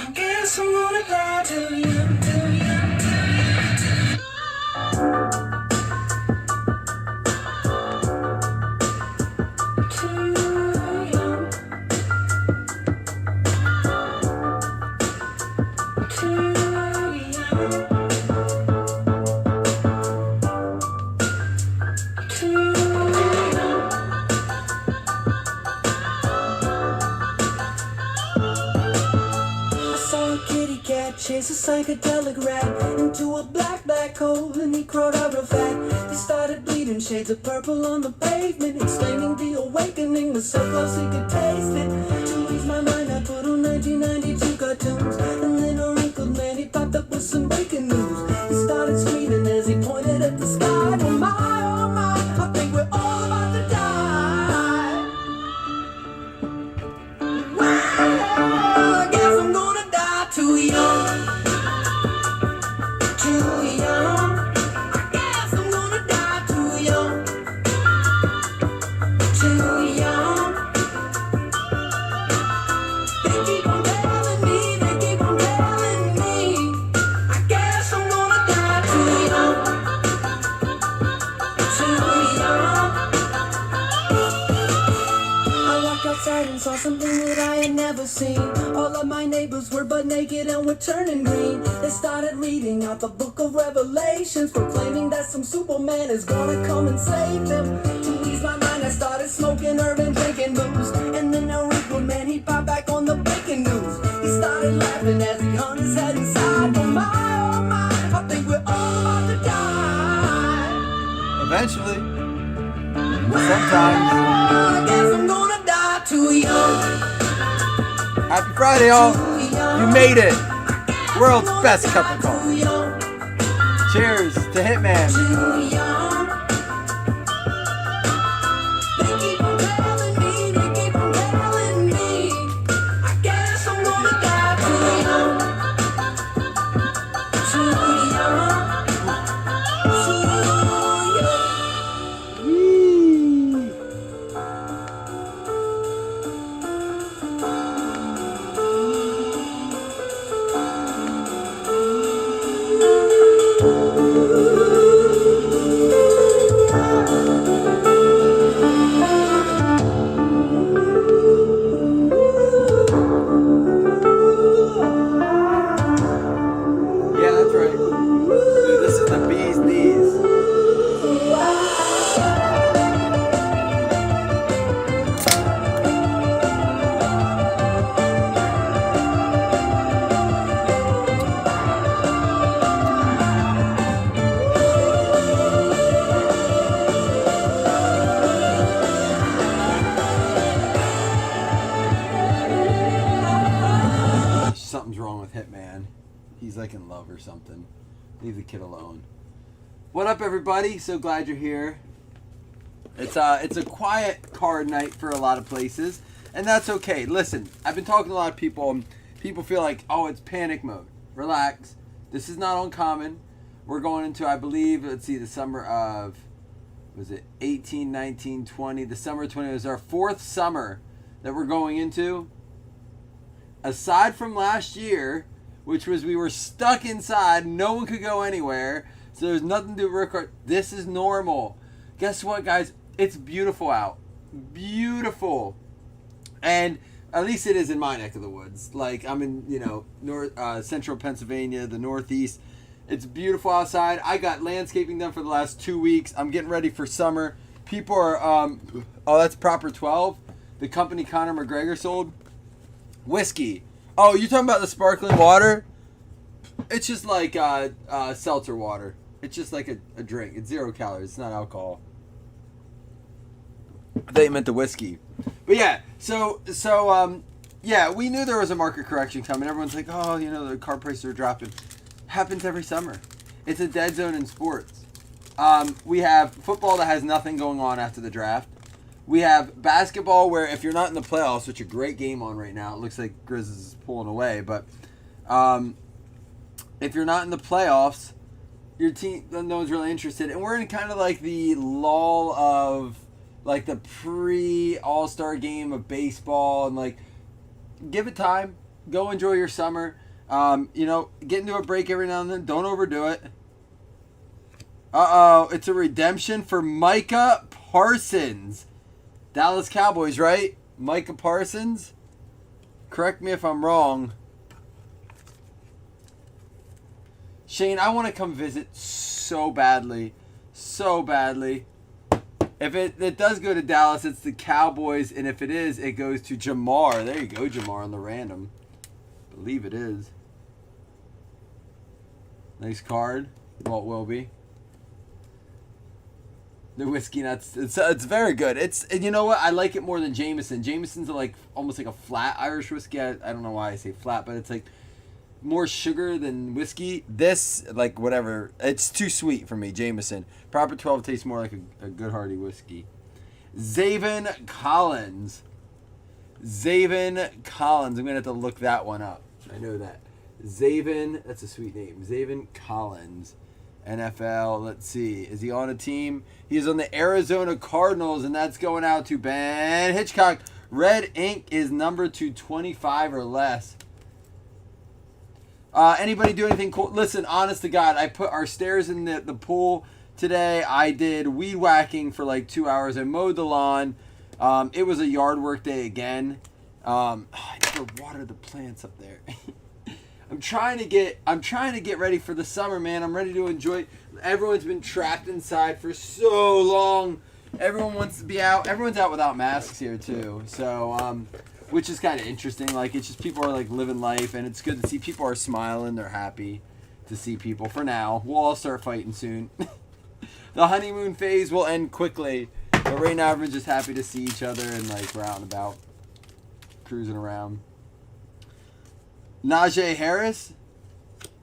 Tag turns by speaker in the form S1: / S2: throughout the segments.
S1: I guess I'm gonna die too young, too young, too young, too young, too young. I saw a kitty cat chase a psychedelic rat into a black hole, and he crawled out real fat. He started bleeding shades of purple on the pavement, explaining the awakening was so close he could taste it. To ease my mind, I put on 1992 cartoons, and then a wrinkled man, he popped up with some breaking news. He started screaming as he pointed at the sky. Oh my, I think we're all about to die. Well, I guess I'm gonna die too young. Too young. I guess I'm gonna die too young. Too young. They keep on telling me, they keep on telling me. I guess I'm gonna die too young. Too young. I walked outside and saw something that I had never seen. All of my neighbors were butt naked and were turning green. They started reading out the book of Revelations, proclaiming that some Superman is gonna come and save them. To ease my mind, I started smoking herb and drinking booze. And then a wrinkled man, he popped back on the breaking news. He started laughing as he hung his head inside. Oh my, I think we're all about to die.
S2: Eventually.
S1: Well,
S2: Sometimes.
S1: I guess I'm gonna die too young.
S2: Happy Friday, y'all.
S1: Too young.
S2: You made it. World's
S1: I'm
S2: best
S1: gonna
S2: cup of
S1: die
S2: coffee.
S1: too young.
S2: Cheers to Hitman.
S1: Too young. They keep on telling me, they keep on telling me. I guess I'm gonna die too young. Too young. Too young.
S2: Whee! Yeah, that's right. Dude, this is the bee's knees. Something's wrong with Hitman. He's like in love or something. Leave the kid alone. What up, everybody? So glad you're here. It's a quiet card night for a lot of places, and that's okay. Listen, I've been talking to a lot of people, and people feel like, oh, it's panic mode. Relax. This is not uncommon. We're going into, I believe, let's see, the summer of, was it 18, 19, 20? The summer of 20 was our fourth summer that we're going into. Aside from last year, which was we were stuck inside, no one could go anywhere, so there's nothing to record. This is normal. Guess what, guys? It's beautiful out. Beautiful. And at least it is in my neck of the woods. Like, I'm in, north, central Pennsylvania, the Northeast. It's beautiful outside. I got landscaping done for the last 2 weeks. I'm getting ready for summer. People are, oh, that's Proper 12. The company Conor McGregor sold. Whiskey. Oh, you talking about the sparkling water? It's just like seltzer water. It's just like a drink. It's 0 calories. It's not alcohol. I thought you meant the whiskey. But yeah, so yeah, we knew there was a market correction coming. Everyone's like, oh, the car prices are dropping. Happens every summer. It's a dead zone in sports. We have football that has nothing going on after the draft. We have basketball where if you're not in the playoffs, which is a great game on right now, it looks like Grizz is pulling away, but if you're not in the playoffs, your team, no one's really interested. And we're in kind of like the lull of like the pre-All-Star game of baseball, and like give it time. Go enjoy your summer. Get into a break every now and then. Don't overdo it. It's a redemption for Micah Parsons. Dallas Cowboys, right? Micah Parsons? Correct me if I'm wrong. Shane, I want to come visit so badly. So badly. If it does go to Dallas, it's the Cowboys. And if it is, it goes to Jamar. There you go, Jamar on the random. I believe it is. Nice card. Walt Wilby. The whiskey nuts. It's very good. And you know what? I like it more than Jameson. Jameson's almost like a flat Irish whiskey. I don't know why I say flat, but it's like more sugar than whiskey. This, like whatever, it's too sweet for me. Jameson. Proper 12 tastes more like a good hearty whiskey. Zaven Collins. Zaven Collins. I'm gonna have to look that one up. I know that. Zaven. That's a sweet name. Zaven Collins. NFL, let's see. Is he on a team? He is on the Arizona Cardinals, and that's going out to Ben Hitchcock. Red ink is number 225 or less. Anybody do anything cool? Listen, honest to God, I put our stairs in the pool today. I did weed whacking for like 2 hours. I mowed the lawn. It was a yard work day again. I never watered the plants up there. I'm trying to get ready for the summer, man. I'm ready to enjoy. Everyone's been trapped inside for so long. Everyone wants to be out. Everyone's out without masks here too. So, which is kind of interesting. Like, it's just people are like living life, and it's good to see people are smiling. They're happy to see people. For now, we'll all start fighting soon. The honeymoon phase will end quickly, but right now everyone's just happy to see each other and like we're out and about, cruising around. Najee Harris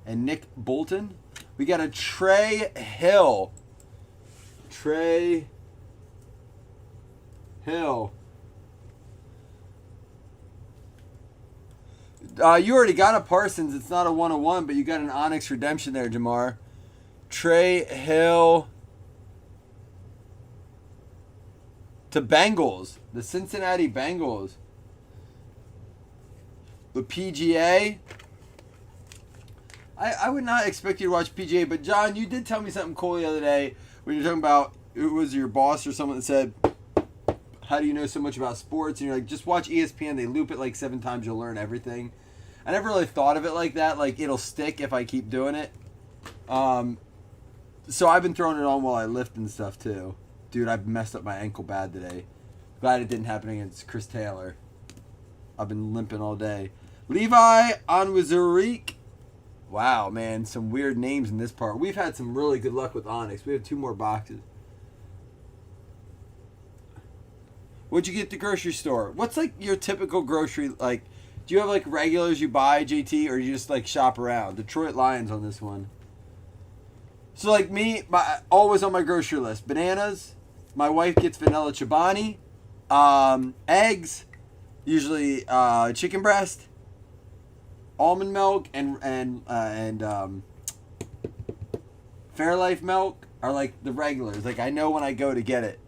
S2: and Nick Bolton. We got a Trey Hill. Trey Hill. You already got a Parsons. It's not a 101, but you got an Onyx redemption there, Jamar. Trey Hill to Bengals. The Cincinnati Bengals. The PGA. I would not expect you to watch PGA, but John, you did tell me something cool the other day when you're talking about, it was your boss or someone that said, how do you know so much about sports? And you're like, just watch ESPN. They loop it like 7 times. You'll learn everything. I never really thought of it like that. Like, it'll stick if I keep doing it. So I've been throwing it on while I lift and stuff too. Dude, I've messed up my ankle bad today. Glad it didn't happen against Chris Taylor. I've been limping all day. Levi Onwuzurike. Wow, man, some weird names in this part. We've had some really good luck with Onyx. We have 2 more boxes. What'd you get at the grocery store? What's like your typical grocery, like, do you have like regulars you buy, JT, or you just like shop around? Detroit Lions on this one. So like me, always on my grocery list. Bananas. My wife gets vanilla Chobani. Eggs. Usually chicken breast. Almond milk and Fairlife milk are like the regulars. Like, I know when I go to get it.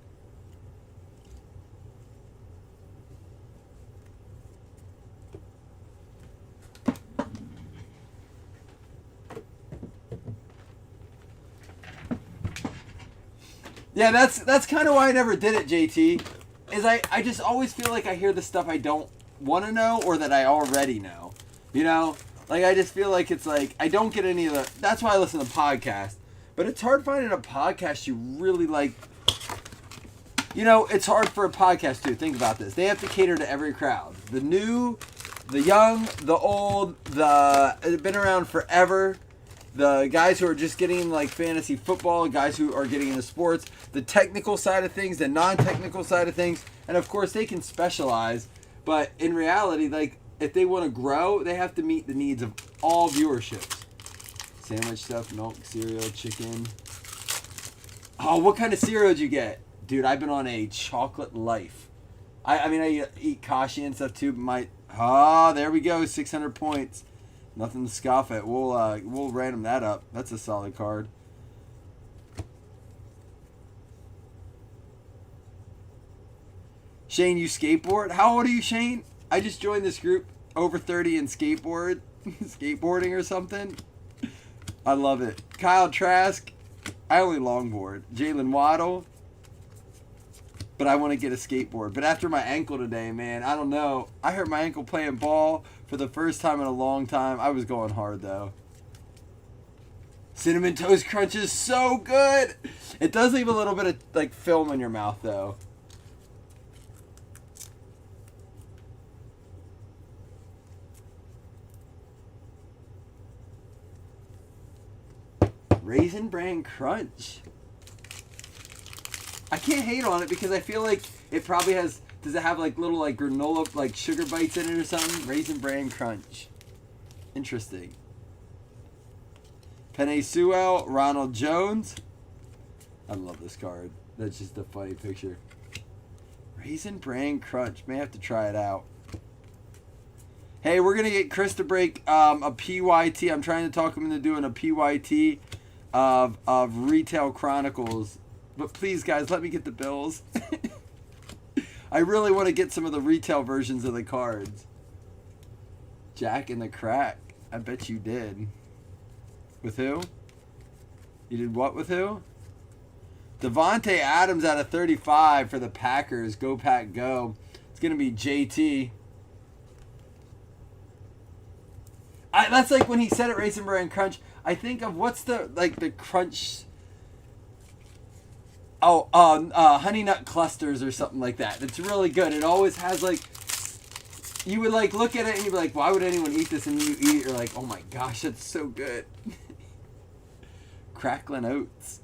S2: Yeah, that's kind of why I never did it, JT. Is I just always feel like I hear the stuff I don't want to know or that I already know. You know? Like, I just feel like it's like, I don't get any of the... That's why I listen to podcasts. But it's hard finding a podcast you really like. You know, it's hard for a podcast too. Think about this. They have to cater to every crowd. The new, the young, the old, the been around forever. The guys who are just getting like fantasy football, guys who are getting into sports, the technical side of things, the non-technical side of things. And of course they can specialize. But in reality, like, if they want to grow, they have to meet the needs of all viewerships. Sandwich stuff, milk, cereal, chicken. Oh, what kind of cereal did you get? Dude, I've been on a chocolate life. I mean, I eat kashi and stuff too, but there we go, 600 points. Nothing to scoff at. We'll random that up. That's a solid card. Shane, you skateboard? How old are you, Shane? I just joined this group. over 30 in skateboarding or something. I love it. Kyle Trask. I only longboard. Jalen Waddle. But I want to get a skateboard. But after my ankle today, man, I don't know. I hurt my ankle playing ball for the first time in a long time. I was going hard, though. Cinnamon Toast Crunch is so good. It does leave a little bit of, like, film in your mouth, though. Raisin Bran Crunch. I can't hate on it because I feel like it probably has... Does it have, like, little, like, granola, like, sugar bites in it or something? Raisin Bran Crunch. Interesting. Penei Sewell, Ronald Jones. I love this card. That's just a funny picture. Raisin Bran Crunch. May have to try it out. Hey, we're going to get Chris to break a PYT. I'm trying to talk him into doing a PYT of Retail Chronicles. But please, guys, let me get the bills. I really want to get some of the retail versions of the cards. Jack in the Crack. I bet you did. With who? You did what with who? Devontae Adams out of 35 for the Packers. Go Pack Go. It's going to be JT. That's like when he said it, Raisin Bran Crunch. I think of what's the, like, the crunch... Oh, Honey Nut Clusters or something like that. It's really good. It always has, like... You would, like, look at it and you'd be like, why would anyone eat this? And then you eat it, you're like, oh my gosh, that's so good. Cracklin' Oats.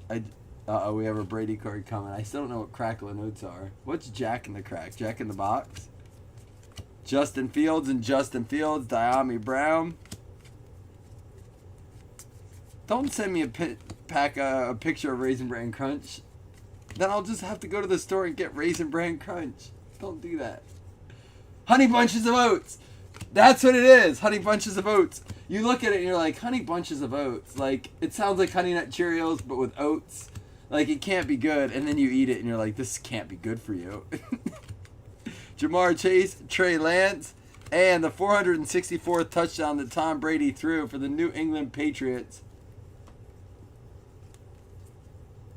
S2: Uh-oh, we have a Brady card coming. I still don't know what Cracklin' Oats are. What's Jack in the Crack? Jack in the Box? Justin Fields and Justin Fields. Diami Brown. Don't send me a picture of Raisin Bran Crunch. Then I'll just have to go to the store and get Raisin Bran Crunch. Don't do that. Honey Bunches of Oats. That's what it is. Honey Bunches of Oats. You look at it and you're like, Honey Bunches of Oats. Like, it sounds like Honey Nut Cheerios, but with oats. Like, it can't be good. And then you eat it and you're like, this can't be good for you. Jamar Chase, Trey Lance, and the 464th touchdown that Tom Brady threw for the New England Patriots.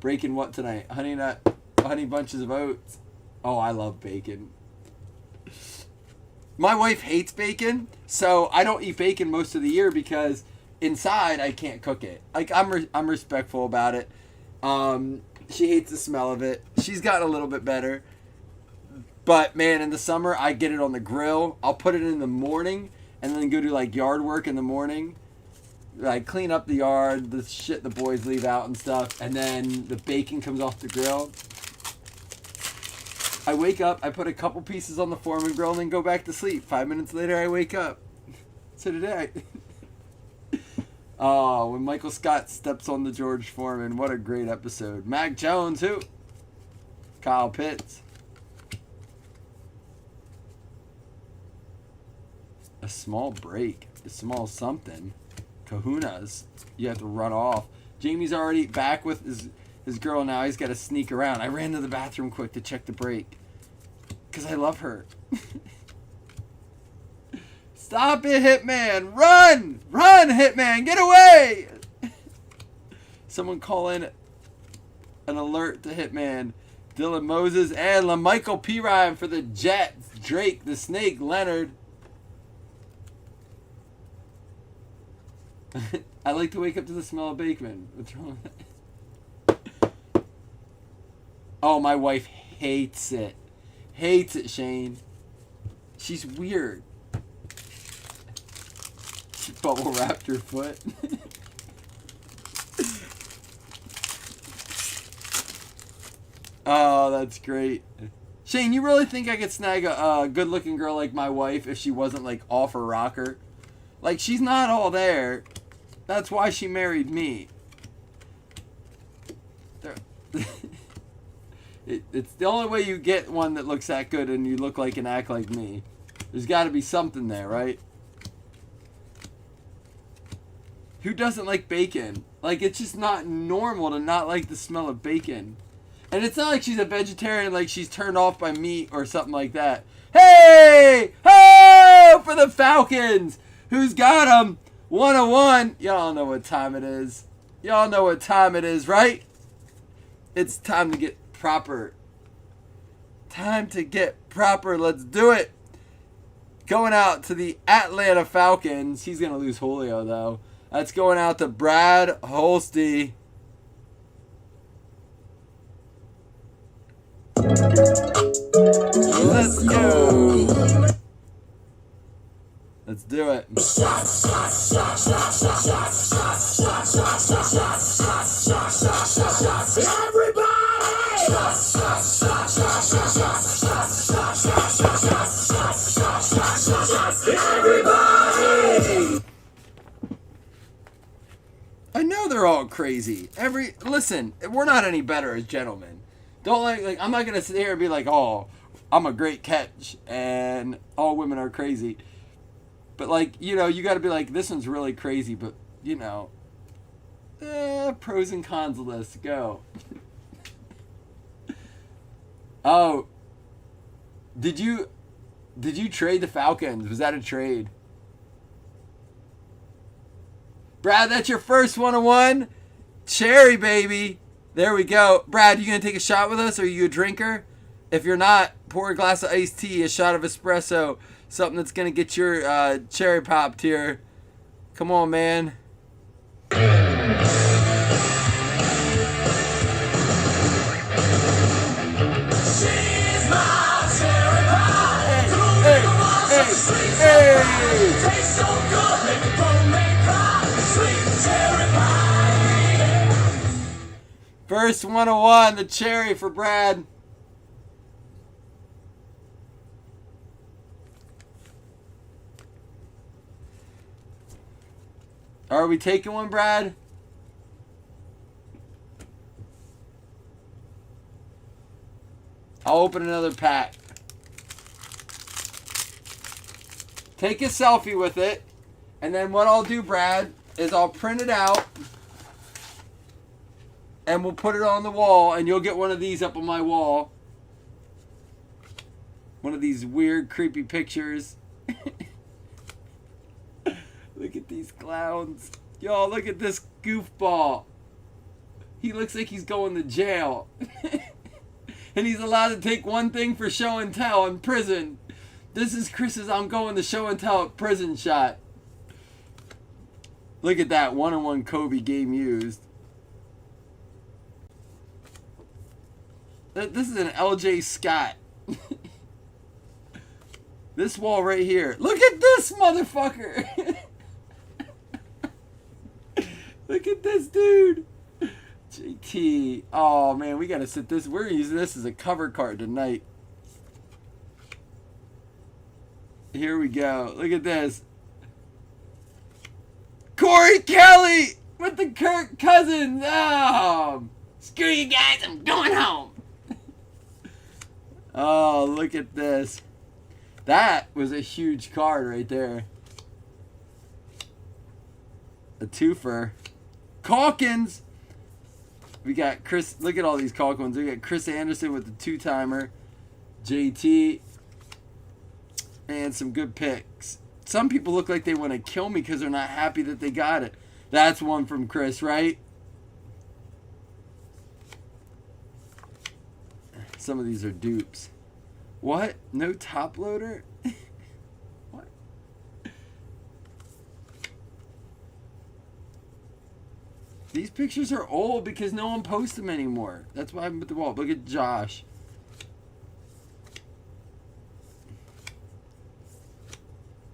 S2: Breaking what tonight? Honey Bunches of Oats. Oh, I love bacon. My wife hates bacon, so I don't eat bacon most of the year because inside I can't cook it. Like, I'm respectful about it. She hates the smell of it. She's gotten a little bit better. But, man, in the summer, I get it on the grill. I'll put it in the morning and then go do, like, yard work in the morning. Like, clean up the yard, the shit the boys leave out and stuff. And then the bacon comes off the grill. I wake up, I put a couple pieces on the Foreman grill, and then go back to sleep. 5 minutes later, I wake up. So today, oh, when Michael Scott steps on the George Foreman, what a great episode. Mac Jones, who? Kyle Pitts. A small break, a small something. Kahunas. You have to run off. Jamie's already back with his girl now. He's got to sneak around. I ran to the bathroom quick to check the break. Because I love her. Stop it, Hitman. Run! Run, Hitman. Get away! Someone call in an alert to Hitman. Dylan Moses and LaMichael Pirine for the Jets. Drake, the Snake, Leonard. I like to wake up to the smell of bacon. What's wrong with that? Oh, my wife hates it. Hates it, Shane. She's weird. She bubble wrapped her foot. Oh, that's great. Shane, you really think I could snag a good-looking girl like my wife if she wasn't, like, off her rocker? Like, she's not all there. That's why she married me. It's the only way you get one that looks that good and you look like and act like me. There's got to be something there, right? Who doesn't like bacon? Like, it's just not normal to not like the smell of bacon. And it's not like she's a vegetarian, like she's turned off by meat or something like that. Hey! Hey! go for the Falcons. Who's got them? 101. Y'all know what time it is. Y'all know what time it is, right? It's time to get proper. Time to get proper. Let's do it. Going out to the Atlanta Falcons. He's going to lose Julio, though. That's going out to Brad Holste. Let's go. Let's do it. Everybody! I know they're all crazy. Listen, we're not any better as gentlemen. Don't like I'm not gonna sit here and be like, oh, I'm a great catch and all women are crazy. But like, you know, you gotta be like, this one's really crazy, but you know, pros and cons list, go. Oh, did you trade the Falcons? Was that a trade? Brad, that's your first 101. Cherry, baby. There we go. Brad, you going to take a shot with us? Are you a drinker? If you're not, pour a glass of iced tea, a shot of espresso, something that's going to get your cherry popped here. Come on, man. Hey. Tastes so good, make the grown man cry. Sweet cherry pie. First 101, the cherry for Brad. Are we taking one, Brad? I'll open another pack. Take a selfie with it, and then what I'll do, Brad, is I'll print it out, and we'll put it on the wall, and you'll get one of these up on my wall. One of these weird, creepy pictures. Look at these clowns. Y'all, look at this goofball. He looks like he's going to jail. And he's allowed to take one thing for show and tell in prison. This is Chris's I'm going to show and tell at prison shot. Look at that 101 Kobe game used. This is an LJ Scott. This wall right here. Look at this motherfucker. Look at this dude. JT. Oh man, we gotta sit this. We're using this as a cover card tonight. Here we go. Look at this. Corey Kelly with the Kirk Cousins. Oh, screw you guys. I'm going home. Oh, look at this. That was a huge card right there. A twofer. Calkins. We got Chris. Look at all these Calkins. We got Chris Anderson with the two-timer. JT. And some good picks. Some people look like they want to kill me because they're not happy that they got it. That's one from Chris, right? Some of these are dupes. What? No top loader? What? These pictures are old because no one posts them anymore. That's why I'm at the wall. Look at Josh.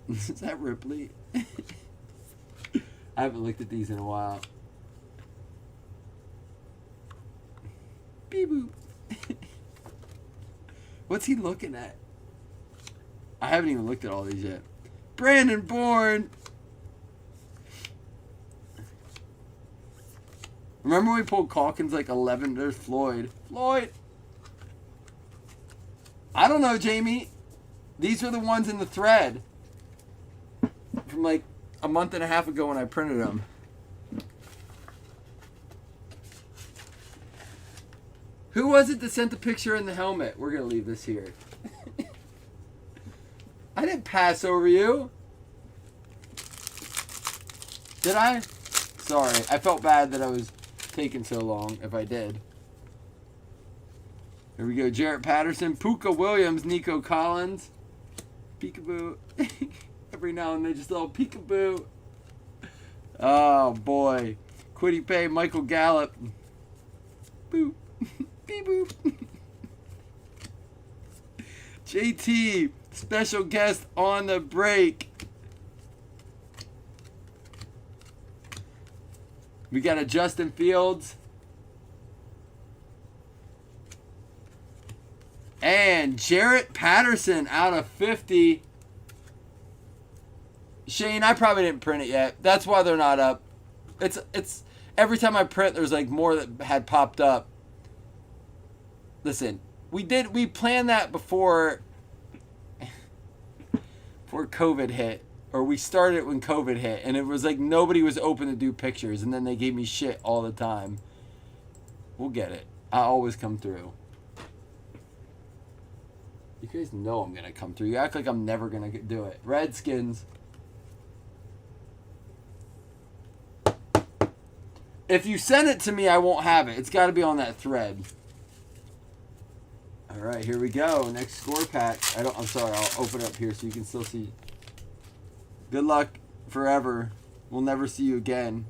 S2: Is that Ripley? I haven't looked at these in a while. Beep boop. What's he looking at? I haven't even looked at all these yet. Brandon Bourne. Remember we pulled Calkins like 11? There's Floyd. Floyd. I don't know, Jamie. These were the ones in the thread from like a month and a half ago when I printed them. Who was it that sent the picture in the helmet? We're going to leave this here. I didn't pass over you. Did I? Sorry. I felt bad that I was taking so long if I did. Here we go. Jarrett Patterson, Puka Williams, Nico Collins. Peekaboo. Every now and then, just a little peekaboo. Oh, boy. Quiddy Pay, Michael Gallup. Boop. Beep boop. JT, special guest on the break. We got a Justin Fields. And Jarrett Patterson out of 50. Shane, I probably didn't print it yet. That's why they're not up. It's every time I print, there's like more that had popped up. Listen, we planned that before COVID hit. Or we started it when COVID hit. And it was like nobody was open to do pictures. And then they gave me shit all the time. We'll get it. I always come through. You guys know I'm going to come through. You act like I'm never going to do it. Redskins. If you send it to me, I won't have it. It's got to be on that thread. All right, here we go. Next score pack. I'm sorry. I'll open it up here so you can still see. Good luck forever. We'll never see you again,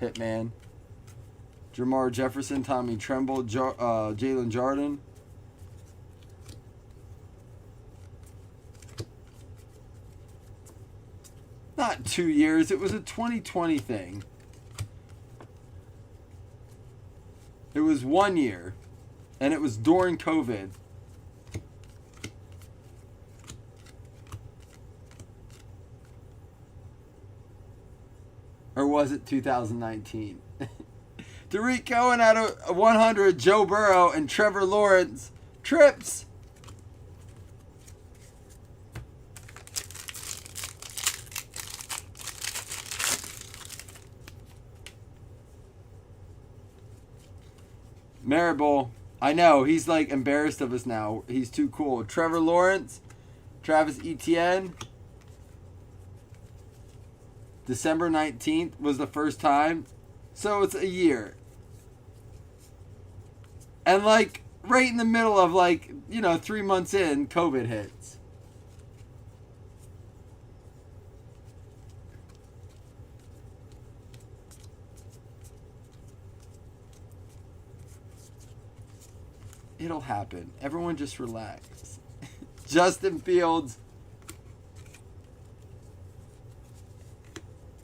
S2: Hitman. Jamar Jefferson, Tommy Tremble, Jalen Jordan. Not 2 years. It was a 2020 thing. It was 1 year. And it was during COVID. Or was it 2019? Tariq Cohen out of 100. Joe Burrow and Trevor Lawrence. Trips. Maribel, I know, he's like embarrassed of us now. He's too cool. Trevor Lawrence, Travis Etienne. December 19th was the first time. So it's a year. And like right in the middle of 3 months in, COVID hits. It'll happen. Everyone just relax. Justin Fields.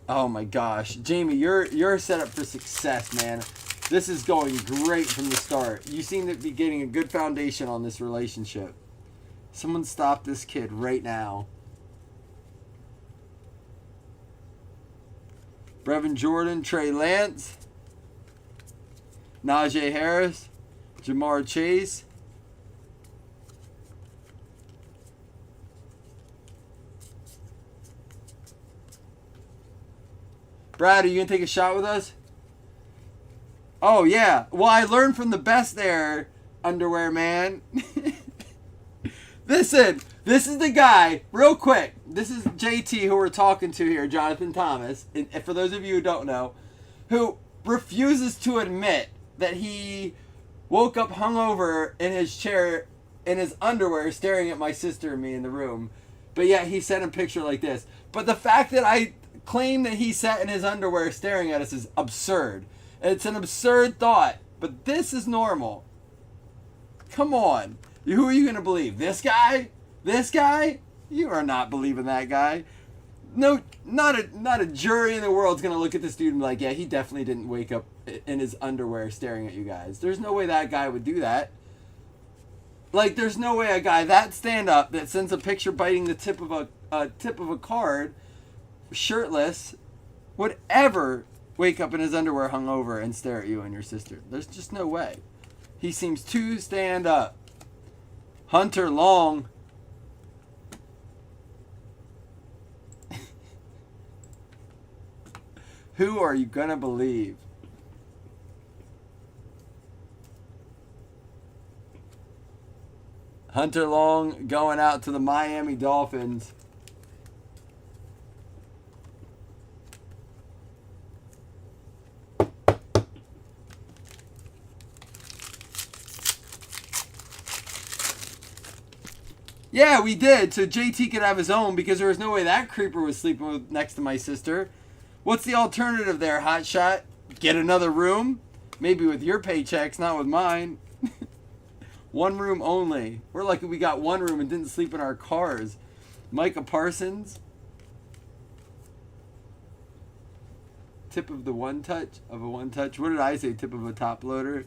S2: Oh my gosh. Jamie, you're set up for success, man. This is going great from the start. You seem to be getting a good foundation on this relationship. Someone stop this kid right now. Brevin Jordan, Trey Lance, Najee Harris, Jamar Chase. Brad, are you going to take a shot with us? Oh, yeah. Well, I learned from the best there, underwear man. Listen, this is the guy, real quick. This is JT who we're talking to here, Jonathan Thomas. And for those of you who don't know, who refuses to admit that he woke up hungover in his chair in his underwear staring at my sister and me in the room. But yet he sent a picture like this. But the fact that I claim that he sat in his underwear staring at us is absurd. It's an absurd thought. But this is normal. Come on. Who are you going to believe? This guy? This guy? You are not believing that guy. No, not a jury in the world is going to look at this dude and be like, yeah, he definitely didn't wake up in his underwear staring at you guys. There's no way that guy would do that. Like, there's no way a guy that stand up that sends a picture biting the tip of a card, shirtless, would ever wake up in his underwear hungover and stare at you and your sister. There's just no way. He seems to stand up. Hunter Long. Who are you gonna believe? Hunter Long going out to the Miami Dolphins. Yeah, we did. So JT could have his own because there was no way that creeper was sleeping next to my sister. What's the alternative there, hotshot? Get another room? Maybe with your paychecks, not with mine. One room only. We're lucky we got one room and didn't sleep in our cars. Micah Parsons. Tip of the one touch? Of a one touch? What did I say? Tip of a top loader?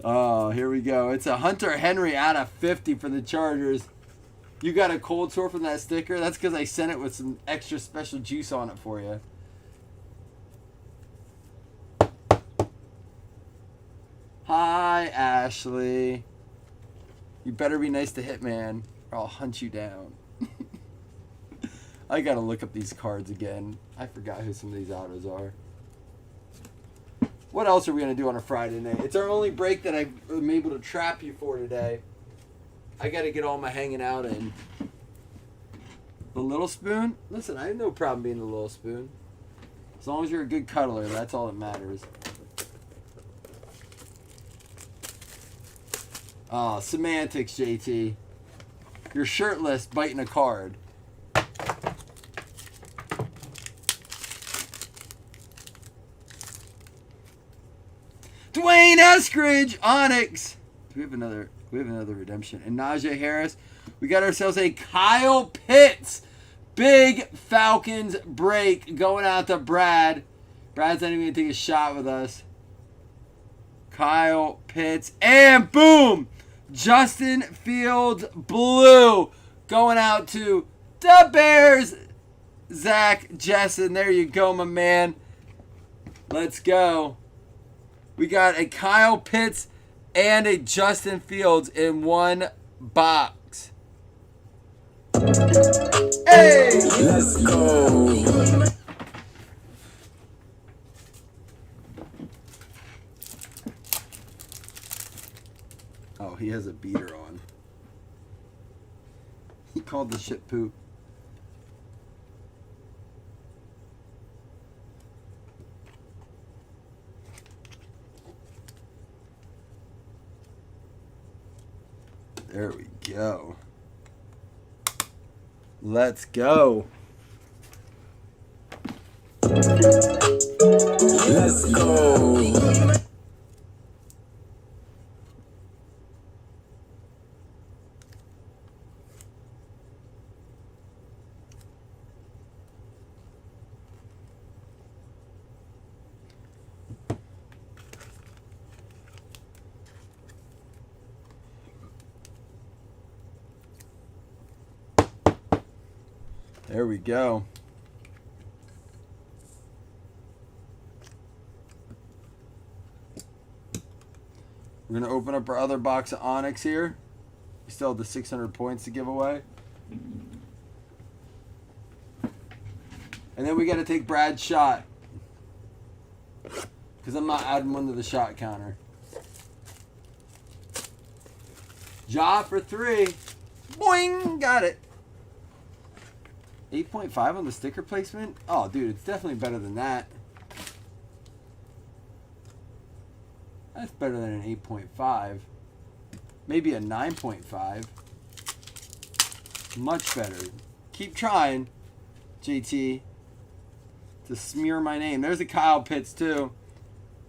S2: Oh, here we go. It's a Hunter Henry out of 50 for the Chargers. You got a cold sore from that sticker? That's because I sent it with some extra special juice on it for you. Hi, Ashley. You better be nice to Hitman or I'll hunt you down. I gotta look up these cards again. I forgot who some of these autos are. What else are we going to do on a Friday night? It's our only break that I'm able to trap you for today. I got to get all my hanging out in. The Little Spoon? Listen, I have no problem being the Little Spoon. As long as you're a good cuddler, that's all that matters. Oh, semantics, JT. You're shirtless biting a card. Dwayne Eskridge, Onyx. Do we have another redemption? And Najee Harris. We got ourselves a Kyle Pitts. Big Falcons break going out to Brad. Brad's not even going to take a shot with us. Kyle Pitts. And boom! Justin Fields blue going out to the Bears. Zach Jessen. There you go, my man. Let's go. We got a Kyle Pitts and a Justin Fields in one box. Hey!
S3: Let's go.
S2: Oh, he has a beater on. He called the shit poop. There we go. Let's go.
S3: Let's go.
S2: There we go. We're going to open up our other box of Onyx here. We still have the 600 points to give away. And then we got to take Brad's shot. Because I'm not adding one to the shot counter. Ja for 3. Boing! Got it. 8.5 on the sticker placement? Oh, dude, it's definitely better than that. That's better than an 8.5. Maybe a 9.5. Much better. Keep trying, JT, to smear my name. There's a Kyle Pitts, too.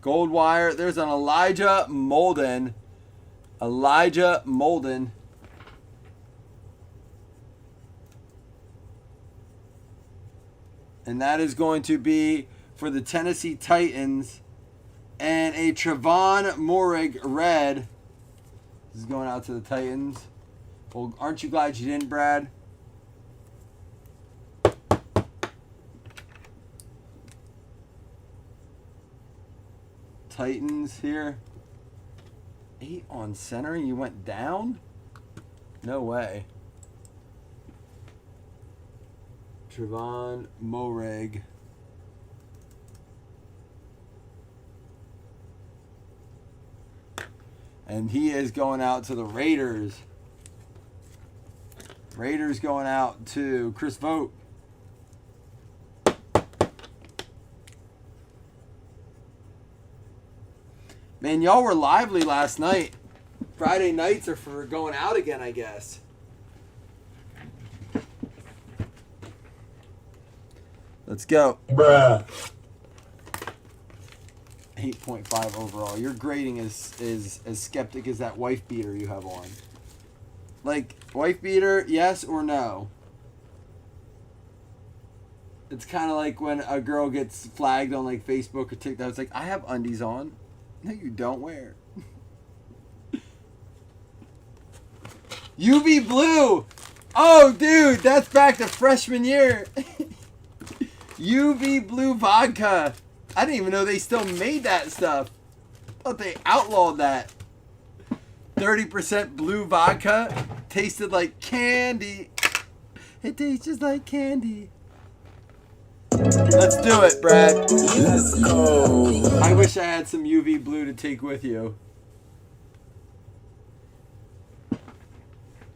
S2: Gold wire. There's an Elijah Molden. Elijah Molden. And that is going to be for the Tennessee Titans. And a Trevon Moehrig red. This is going out to the Titans. Well, aren't you glad you didn't, Brad? Titans here. 8 on center. You went down? No way. Trevon Moehrig. And he is going out to the Raiders. Raiders going out to Chris Vogt. Man, y'all were lively last night. Friday nights are for going out again, I guess. Let's go.
S3: Bruh.
S2: 8.5 overall. Your grading is as skeptic as that wife beater you have on. Like, wife beater, yes or no? It's kind of like when a girl gets flagged on like Facebook or TikTok. It's like, I have undies on. No, you don't wear. UV blue. Oh, dude, that's back to freshman year. UV blue vodka. I didn't even know they still made that stuff. I thought they outlawed that. 30% blue vodka. Tasted like candy. It tastes just like candy. Let's do it, Brad.
S3: Let's go.
S2: I wish I had some UV blue to take with you.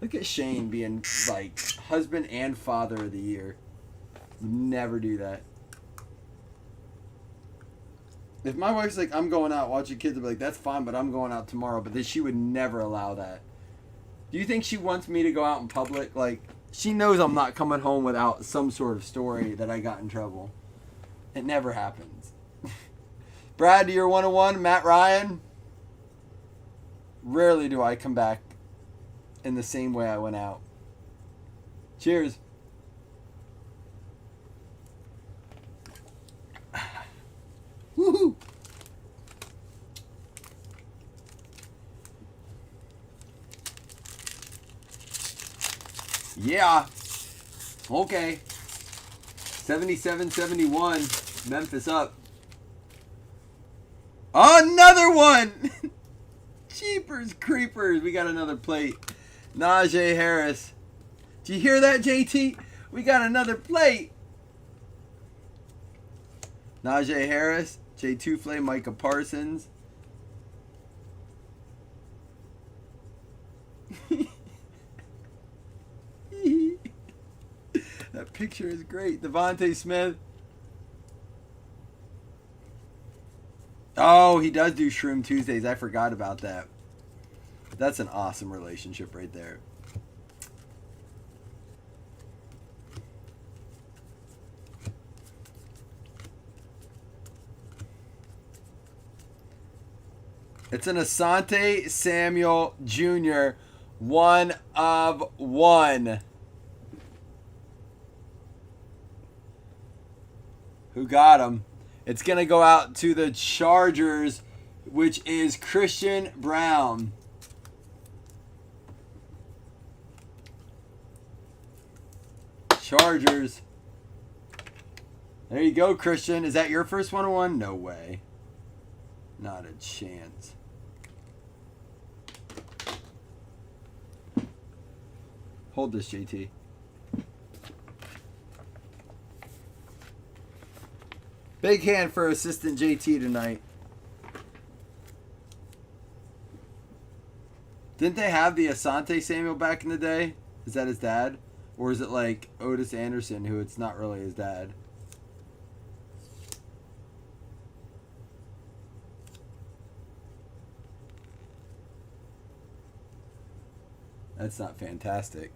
S2: Look at Shane being like husband and father of the year. Never do that. If my wife's like, I'm going out watching kids, I'd be like, that's fine, but I'm going out tomorrow. But then she would never allow that. Do you think she wants me to go out in public? Like, she knows I'm not coming home without some sort of story that I got in trouble. It never happens. Brad, you're 101. Matt Ryan. Rarely do I come back in the same way I went out. Cheers. Woohoo! Yeah. Okay. 77-71. Memphis up. Another one! Jeepers creepers. We got another plate. Najee Harris. Did you hear that, JT? We got another plate. Najee Harris. Jay Tufle. Micah Parsons. That picture is great. Devontae Smith. Oh, he does do Shroom Tuesdays. I forgot about that. That's an awesome relationship right there. It's an Asante Samuel Jr. 1 of 1. Who got him? It's going to go out to the Chargers, which is Christian Brown. Chargers. There you go, Christian. Is that your first 101? No way. Not a chance. Hold this, JT. Big hand for assistant JT tonight. Didn't they have the Asante Samuel back in the day? Is that his dad? Or is it like Otis Anderson, who it's not really his dad? That's not fantastic.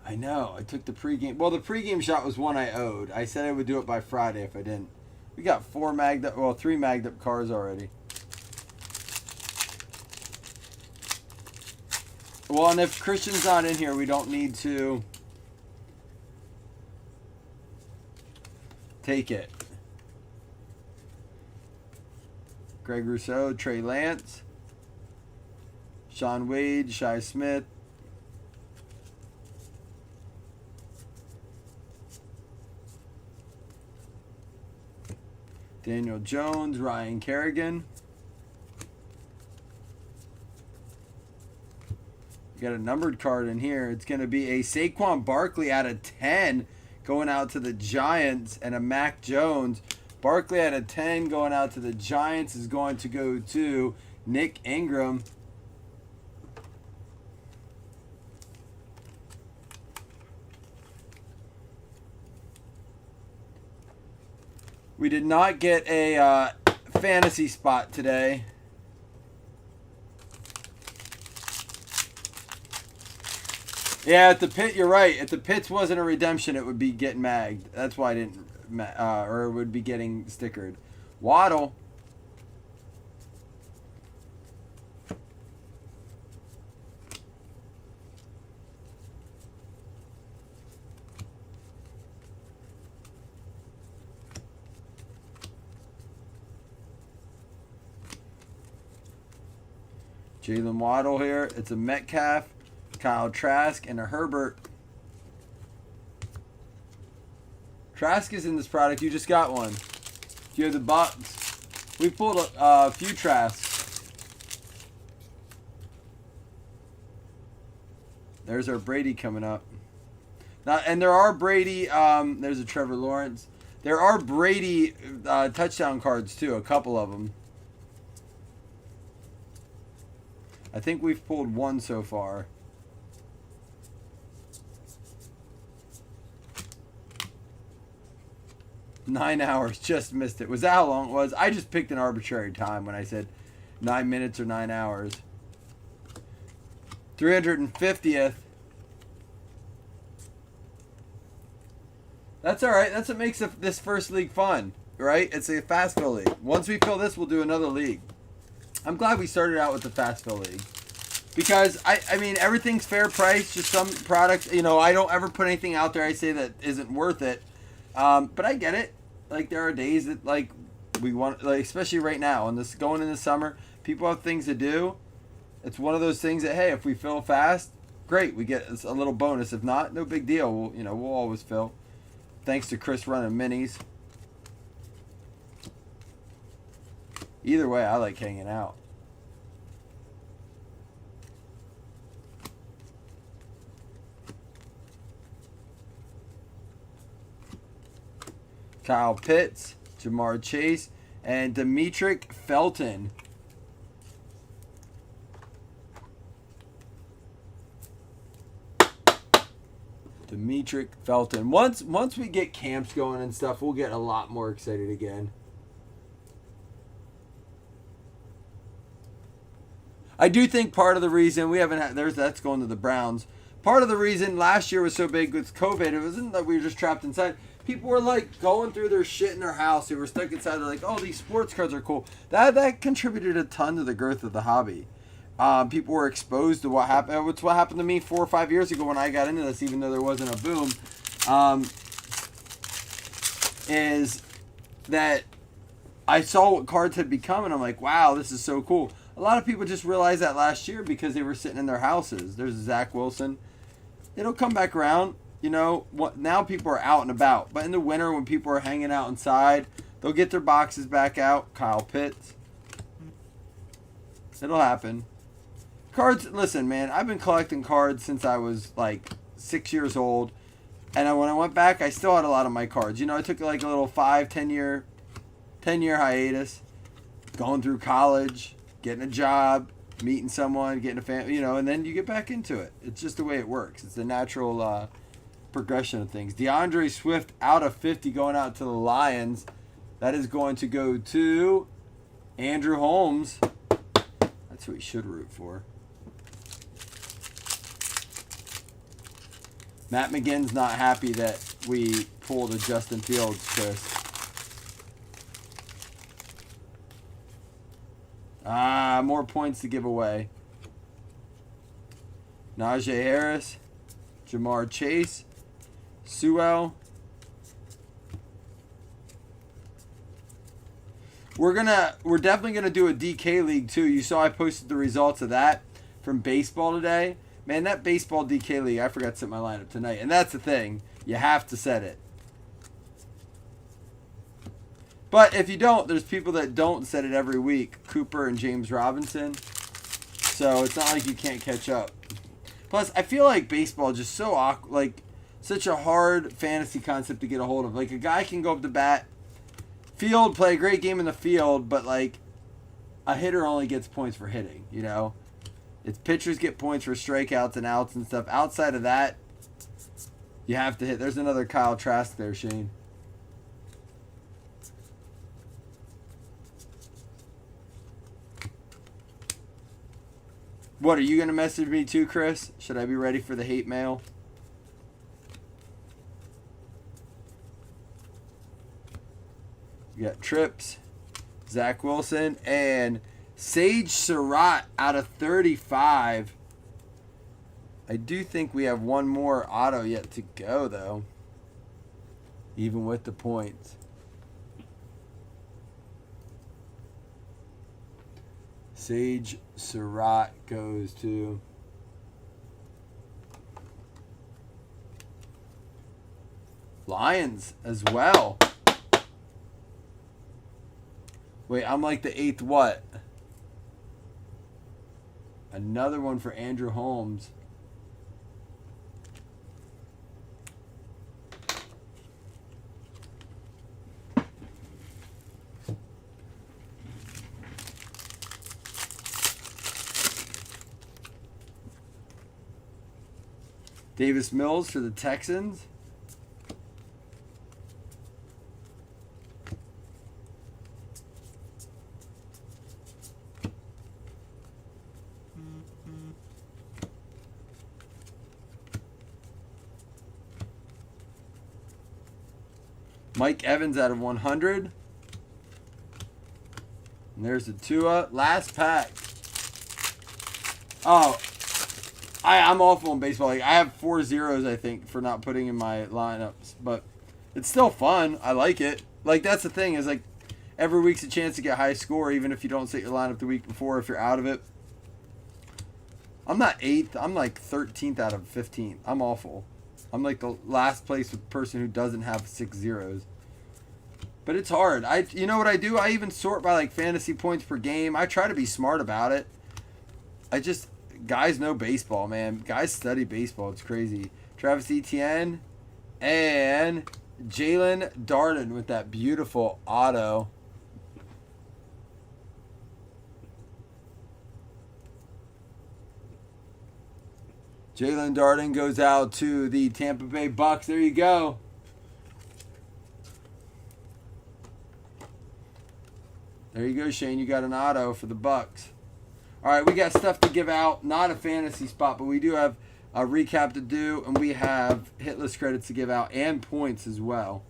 S2: I know. I took the pregame. Well, the pregame shot was one I owed. I said I would do it by Friday if I didn't. We got 3 magged up cars already. Well, and if Christian's not in here, we don't need to take it. Greg Rousseau, Trey Lance, Sean Wade, Shi Smith, Daniel Jones, Ryan Kerrigan, We got a numbered card in here. It's going to be a Saquon Barkley out of 10 going out to the Giants, and a Mac Jones. Barkley out of 10 going out to the Giants is going to go to Nick Ingram. We did not get a fantasy spot today. Yeah, at the pit, you're right. If the pits wasn't a redemption, it would be getting magged. That's why I didn't, or it would be getting stickered. Waddle. Jalen Waddle here. It's a Metcalf, Kyle Trask, and a Herbert. Trask is in this product. You just got one. You have the Bucks. We pulled a few Trasks. There's our Brady coming up. Now, and there are Brady. There's a Trevor Lawrence. There are Brady touchdown cards too. A couple of them. I think we've pulled one so far. 9 hours, just missed it. Was that how long it was? I just picked an arbitrary time when I said 9 minutes or 9 hours. 350th. That's all right. That's what makes this first league fun, right? It's a fast fill league. Once we fill this, we'll do another league. I'm glad we started out with the fast fill league. Because, I mean, everything's fair price. Just some products, you know, I don't ever put anything out there I say that isn't worth it. But I get it. Like, there are days that, like, we want, like, especially right now, and this going in the summer, people have things to do. It's one of those things that, hey, if we fill fast, great, we get a little bonus. If not, no big deal. We'll always fill. Thanks to Chris running minis. Either way, I like hanging out. Kyle Pitts, Jamar Chase, and Demetric Felton. Demetric Felton. Once we get camps going and stuff, we'll get a lot more excited again. I do think part of the reason we haven't had, that's going to the Browns. Part of the reason last year was so big with COVID, it wasn't that we were just trapped inside. People were like going through their shit in their house. They were stuck inside. They're like, oh, these sports cards are cool. That contributed a ton to the growth of the hobby. People were exposed to what happened. It's what happened to me 4 or 5 years ago when I got into this, even though there wasn't a boom. Is that I saw what cards had become, and I'm like, wow, this is so cool. A lot of people just realized that last year because they were sitting in their houses. There's Zach Wilson. It'll come back around. You know, now people are out and about. But in the winter, when people are hanging out inside, they'll get their boxes back out. Kyle Pitts. It'll happen. Cards, listen, man, I've been collecting cards since I was like 6 years old. And when I went back, I still had a lot of my cards. You know, I took like a little 10 year hiatus. Going through college, getting a job, meeting someone, getting a family, you know, and then you get back into it. It's just the way it works. It's the natural progression of things. DeAndre Swift out of 50 going out to the Lions. That is going to go to Andrew Holmes. That's who he should root for. Matt McGinn's not happy that we pulled a Justin Fields, Chris. More points to give away. Najee Harris, Jamar Chase, Sewell. We're definitely gonna do a DK league too. You saw I posted the results of that from baseball today. Man, that baseball DK league, I forgot to set my lineup tonight. And that's the thing. You have to set it. But if you don't, there's people that don't set it every week. Cooper and James Robinson. So it's not like you can't catch up. Plus, I feel like baseball is just so awkward, like such a hard fantasy concept to get a hold of. Like a guy can go up to bat, field, play a great game in the field, but like a hitter only gets points for hitting. You know, it's pitchers get points for strikeouts and outs and stuff. Outside of that, you have to hit. There's another Kyle Trask there, Shane. What, are you going to message me too, Chris? Should I be ready for the hate mail? You got Trips, Zach Wilson, and Sage Surratt out of 35. I do think we have one more auto yet to go, though. Even with the points. Sage Surratt goes to Lions as well. Wait, I'm like the 8th what? Another one for Andrew Holmes. Davis Mills for the Texans. Mike Evans out of 100. And there's the Tua. Last pack. Oh, I'm awful in baseball. Like, I have 4 zeros, I think, for not putting in my lineups. But it's still fun. I like it. Like, that's the thing is, like, every week's a chance to get high score, even if you don't set your lineup the week before, if you're out of it. I'm not 8th. I'm like 13th out of 15th. I'm awful. I'm like the last place person who doesn't have 6 zeros. But it's hard. You know what I do? I even sort by like fantasy points per game. I try to be smart about it. Guys know baseball, man. Guys study baseball. It's crazy. Travis Etienne and Jalen Darden with that beautiful auto. Jalen Darden goes out to the Tampa Bay Bucks. There you go. There you go, Shane. You got an auto for the Bucks. All right, we got stuff to give out. Not a fantasy spot, but we do have a recap to do, and we have hit list credits to give out and points as well.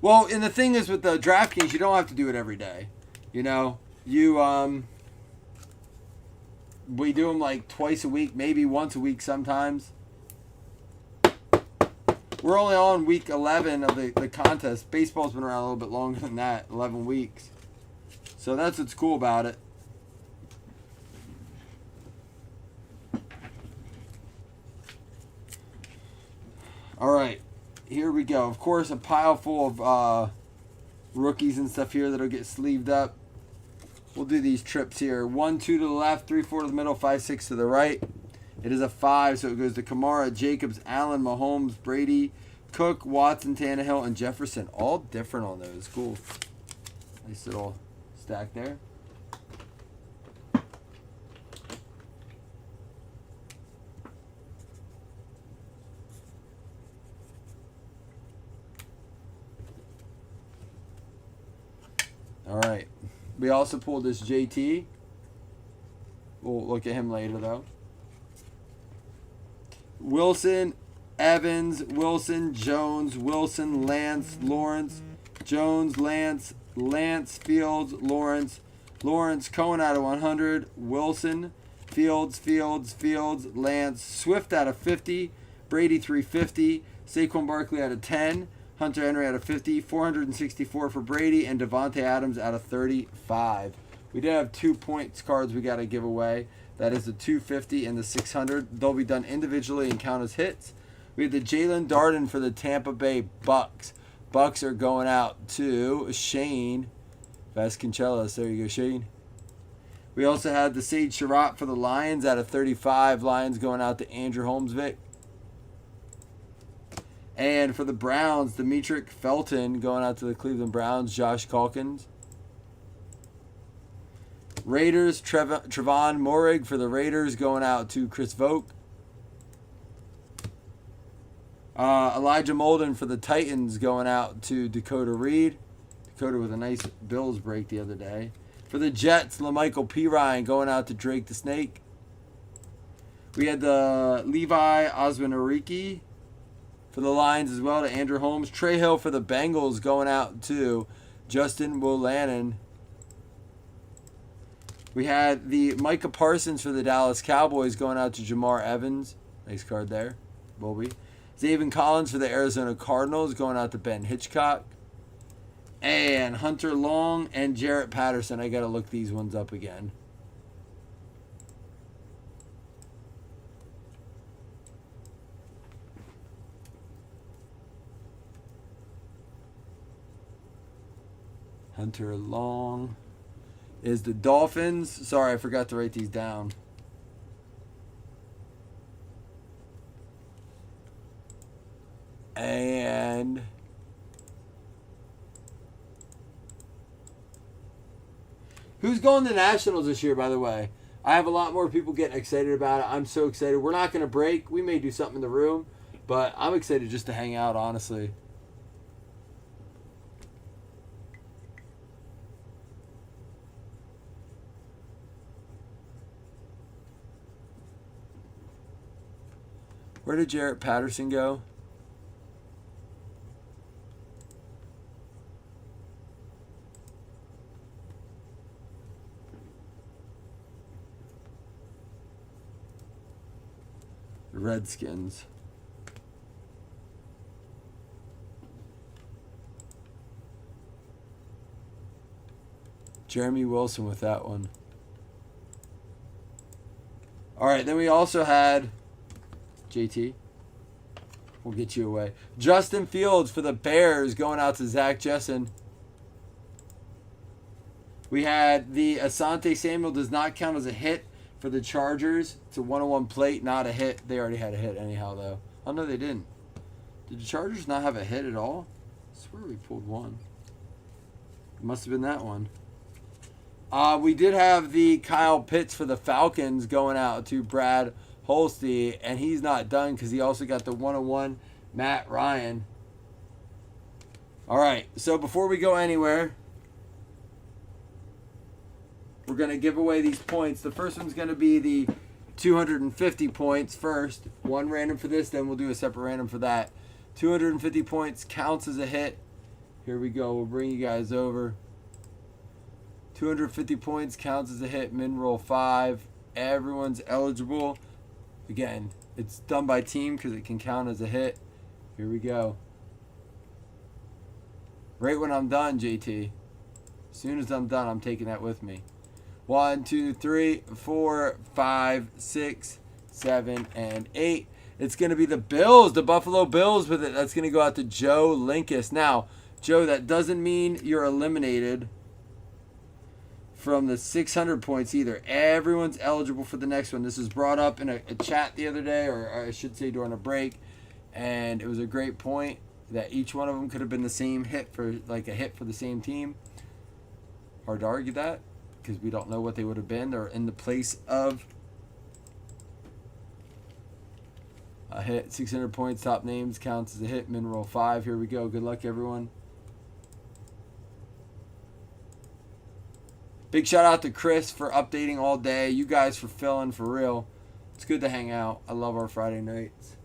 S2: Well, and the thing is with the DraftKings, you don't have to do it every day. You know, we do them like twice a week, maybe once a week sometimes. We're only on week 11 of the contest. Baseball's been around a little bit longer than that, 11 weeks. So that's what's cool about it. All right, here we go. Of course, a pile full of rookies and stuff here that'll get sleeved up. We'll do these trips here. 1, 2 to the left, 3, 4 to the middle, 5, 6 to the right. It is a 5, so it goes to Kamara, Jacobs, Allen, Mahomes, Brady, Cook, Watson, Tannehill, and Jefferson. All different on those. Cool. Nice little stack there. All right. We also pulled this JT. We'll look at him later, though. Wilson, Evans, Wilson, Jones, Wilson, Lance, Lawrence, Jones, Lance, Fields, Lawrence, Cohen out of 100, Wilson, Fields, Lance, Swift out of 50, Brady 350, Saquon Barkley out of 10, Hunter Henry out of 50, 464 for Brady, and Devontae Adams out of 35. We did have 2 points cards we got to give away. That is the 250 and the 600. They'll be done individually and count as hits. We have the Jalen Darden for the Tampa Bay Bucks. Bucks are going out to Shane Vasconcelos. There you go, Shane. We also had the Sage Sherratt for the Lions out of 35. Lions going out to Andrew Holmesvik. And for the Browns, Demetric Felton going out to the Cleveland Browns, Josh Calkins. Raiders, Trevon Morig for the Raiders going out to Chris Vogt. Elijah Molden for the Titans going out to Dakota Reed. Dakota with a nice Bills break the other day. For the Jets, LaMichael Pirine going out to Drake the Snake. We had the Levi Osmanariki for the Lions as well to Andrew Holmes. Trey Hill for the Bengals going out to Justin Wolanin. We had the Micah Parsons for the Dallas Cowboys going out to Jamar Evans. Nice card there. Bobby. Zaven Collins for the Arizona Cardinals going out to Ben Hitchcock. And Hunter Long and Jarrett Patterson. I got to look these ones up again. Hunter Long is the Dolphins. Sorry, I forgot to write these down. And who's going to Nationals this year, by the way? I have a lot more people getting excited about it. I'm so excited. We're not going to break. We may do something in the room, but I'm excited just to hang out, honestly. Where did Jarrett Patterson go? The Redskins. Jeremy Wilson with that one. All right, then we also had JT. We'll get you away. Justin Fields for the Bears going out to Zach Jessen. We had the Asante Samuel does not count as a hit for the Chargers. It's a 101 plate, not a hit. They already had a hit anyhow, though. Oh, no, they didn't. Did the Chargers not have a hit at all? I swear we pulled one. It must have been that one. We did have the Kyle Pitts for the Falcons going out to Brad Holste, and he's not done because he also got the 101 Matt Ryan. All right, so before we go anywhere, we're going to give away these points. The first one's going to be the 250 points first. One random for this, then we'll do a separate random for that. 250 points counts as a hit. Here we go. We'll bring you guys over. 250 points counts as a hit. Min roll 5. Everyone's eligible. Again, it's done by team because it can count as a hit. Here we go. Right when I'm done, JT. As soon as I'm done, I'm taking that with me. 1, 2, 3, 4, 5, 6, 7, and 8. It's going to be the Bills, the Buffalo Bills with it. That's going to go out to Joe Linkus. Now, Joe, that doesn't mean you're eliminated from the 600 points either. Everyone's eligible for the next one. This was brought up in a chat the other day, or I should say during a break, and it was a great point that each one of them could have been the same hit for, like a hit for the same team. Hard to argue that because we don't know what they would have been. They're in the place of a hit. 600 points, top names counts as a hit. Min roll 5. Here we go. Good luck, everyone. Big shout out to Chris for updating all day. You guys for filling for real. It's good to hang out. I love our Friday nights.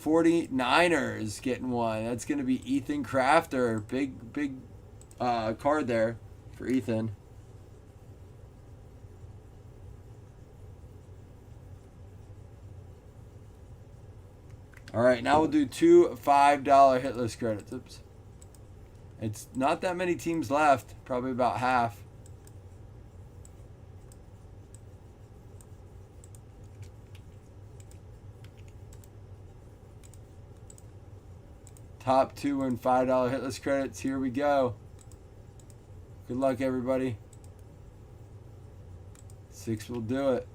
S2: 49ers getting one. That's going to be Ethan Crafter. Big card there for Ethan. All right, now we'll do 2 $5 hit list credits. Oops. It's not that many teams left. Probably about half. Top 2 and $5 hitless credits. Here we go. Good luck, everybody. 6 will do it.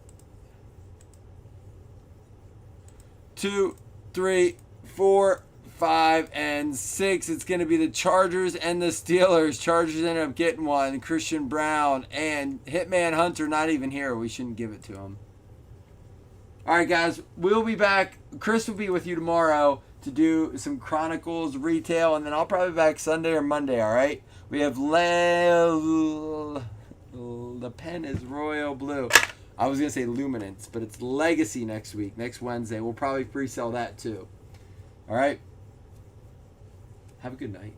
S2: 2, 3, 4, 5, and 6. It's going to be the Chargers and the Steelers. Chargers ended up getting one. Christian Brown and Hitman Hunter not even here. We shouldn't give it to him. All right, guys. We'll be back. Chris will be with you tomorrow to do some Chronicles retail, and then I'll probably be back Sunday or Monday, all right? We have the pen is royal blue. I was going to say Luminance, but it's Legacy next week, next Wednesday. We'll probably pre-sell that too. All right? Have a good night.